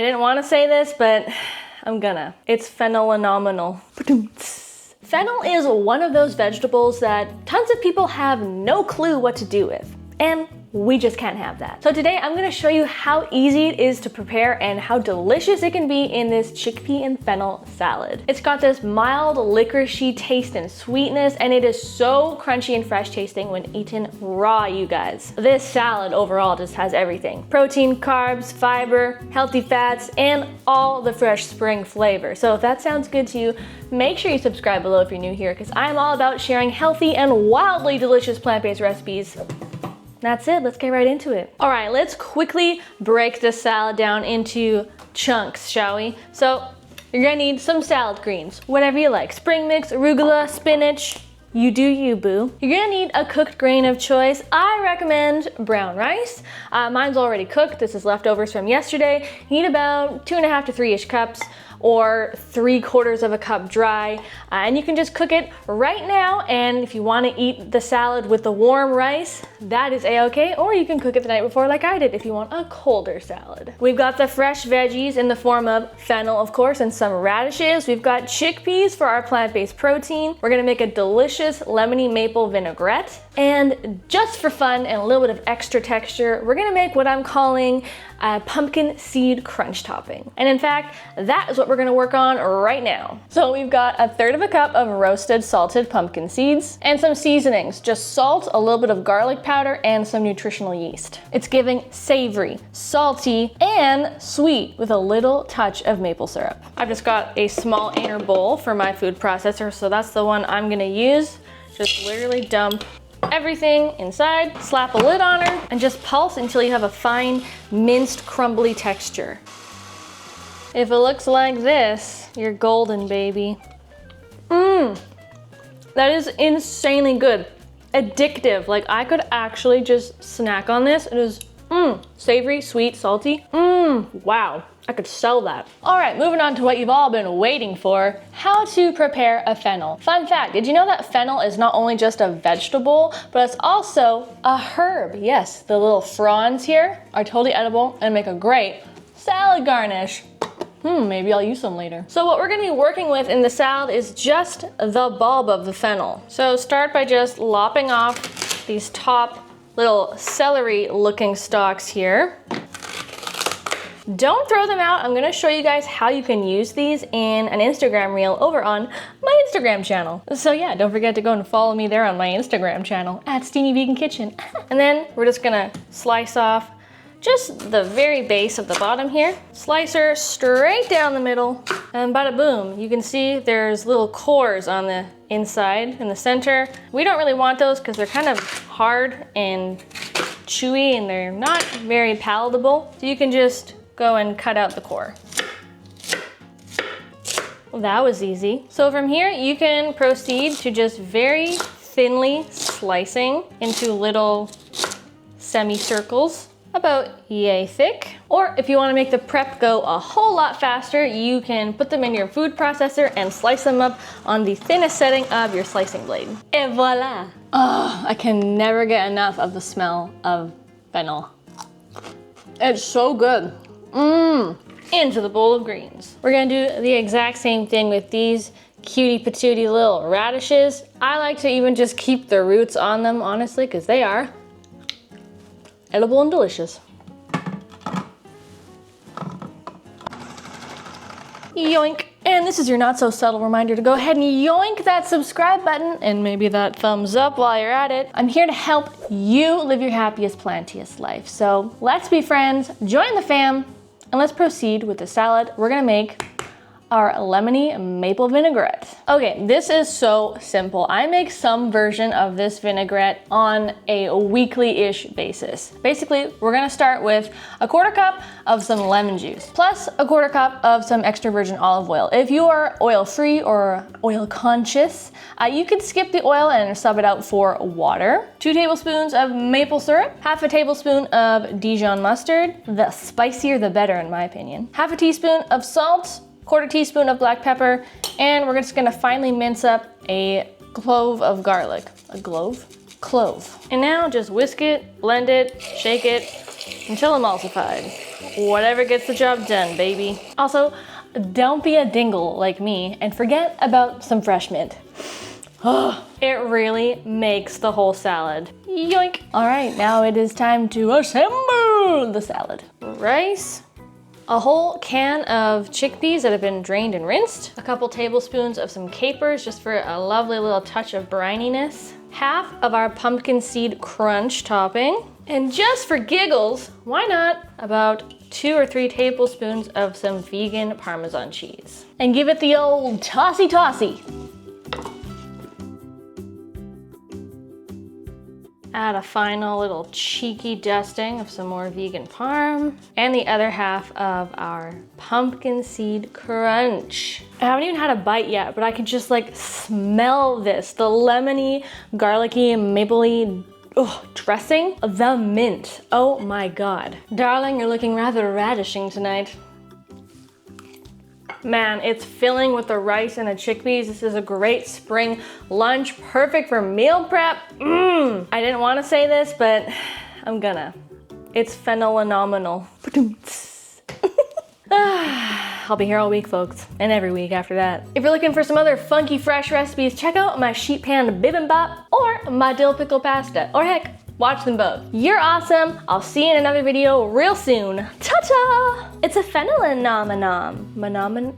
I didn't want to say this, but I'm gonna. It's phenomenal. Fennel is one of those vegetables that tons of people have no clue what to do with. And we just can't have that. So today I'm gonna show you how easy it is to prepare and how delicious it can be in this chickpea and fennel salad. It's got this mild licoricey taste and sweetness, and it is so crunchy and fresh tasting when eaten raw, you guys. This salad overall just has everything. Protein, carbs, fiber, healthy fats, and all the fresh spring flavor. So if that sounds good to you, make sure you subscribe below if you're new here, because I'm all about sharing healthy and wildly delicious plant-based recipes. That's it, let's get right into it. All right, let's quickly break this salad down into chunks, shall we? So you're gonna need some salad greens, whatever you like. Spring mix, arugula, spinach, you do you, boo. You're gonna need a cooked grain of choice. I recommend brown rice. Mine's already cooked. This is leftovers from yesterday. You need about 2.5 to 3-ish cups, or 3/4 of a cup dry. And you can just cook it right now, and if you wanna eat the salad with the warm rice, that is a-okay, or you can cook it the night before like I did if you want a colder salad. We've got the fresh veggies in the form of fennel, of course, and some radishes. We've got chickpeas for our plant-based protein. We're gonna make a delicious lemony maple vinaigrette. And just for fun and a little bit of extra texture, we're gonna make what I'm calling a pumpkin seed crunch topping. And in fact, that is what we're gonna work on right now. So we've got 1/3 cup of roasted salted pumpkin seeds and some seasonings, just salt, a little bit of garlic powder, and some nutritional yeast. It's giving savory, salty, and sweet with a little touch of maple syrup. I've just got a small inner bowl for my food processor, so that's the one I'm gonna use. Just literally dump everything inside, slap a lid on her, and just pulse until you have a fine, minced, crumbly texture. If it looks like this, you're golden, baby. That is insanely good. Addictive, like I could actually just snack on this. It is savory, sweet, salty. Wow, I could sell that. All right, moving on to what you've all been waiting for, how to prepare a fennel. Fun fact, did you know that fennel is not only just a vegetable, but it's also a herb? Yes, the little fronds here are totally edible and make a great salad garnish. Maybe I'll use some later. So what we're gonna be working with in the salad is just the bulb of the fennel. So start by just lopping off these top little celery looking stalks here. Don't throw them out. I'm gonna show you guys how you can use these in an Instagram reel over on my Instagram channel. So yeah, don't forget to go and follow me there on my Instagram channel at Steamy Vegan Kitchen. And then we're just gonna slice off just the very base of the bottom here. Slicer straight down the middle, and bada boom. You can see there's little cores on the inside in the center. We don't really want those because they're kind of hard and chewy and they're not very palatable. So you can just go and cut out the core. Well, that was easy. So from here, you can proceed to just very thinly slicing into little semicircles, about yay thick. Or if you wanna make the prep go a whole lot faster, you can put them in your food processor and slice them up on the thinnest setting of your slicing blade. Et voila. Oh, I can never get enough of the smell of fennel. It's so good. Into the bowl of greens. We're gonna do the exact same thing with these cutie patootie little radishes. I like to even just keep the roots on them, honestly, because they are edible and delicious. Yoink. And this is your not so subtle reminder to go ahead and yoink that subscribe button and maybe that thumbs up while you're at it. I'm here to help you live your happiest, plantiest life. So let's be friends, join the fam, and let's proceed with the salad. We're gonna make our lemony maple vinaigrette. Okay, this is so simple. I make some version of this vinaigrette on a weekly-ish basis. Basically, we're gonna start with 1/4 cup of some lemon juice, plus 1/4 cup of some extra virgin olive oil. If you are oil-free or oil-conscious, you could skip the oil and sub it out for water. 2 tablespoons of maple syrup, 1/2 tablespoon of Dijon mustard, the spicier the better in my opinion, 1/2 teaspoon of salt, 1/4 teaspoon of black pepper, and we're just gonna finely mince up a clove of garlic. A clove? Clove. And now just whisk it, blend it, shake it, until emulsified. Whatever gets the job done, baby. Also, don't be a dingle like me and forget about some fresh mint. It really makes the whole salad. Yoink. All right, now it is time to assemble the salad. Rice, a whole can of chickpeas that have been drained and rinsed, a couple tablespoons of some capers just for a lovely little touch of brininess, half of our pumpkin seed crunch topping, and just for giggles, why not about 2 or 3 tablespoons of some vegan Parmesan cheese. And give it the old tossy-tossy. Add a final little cheeky dusting of some more vegan parm and the other half of our pumpkin seed crunch. I haven't even had a bite yet, but I can just like smell this. The lemony, garlicky, mapley dressing. The mint. Oh my God. Darling, you're looking rather radishing tonight. Man, it's filling with the rice and the chickpeas. This is a great spring lunch, perfect for meal prep. I didn't want to say this, but I'm gonna. It's phenomenal. I'll be here all week, folks, and every week after that. If you're looking for some other funky, fresh recipes, check out my sheet pan bibimbap or my dill pickle pasta, or heck, watch them both. You're awesome. I'll see you in another video real soon. Ta-ta! It's a phenomenon. Phenomenon.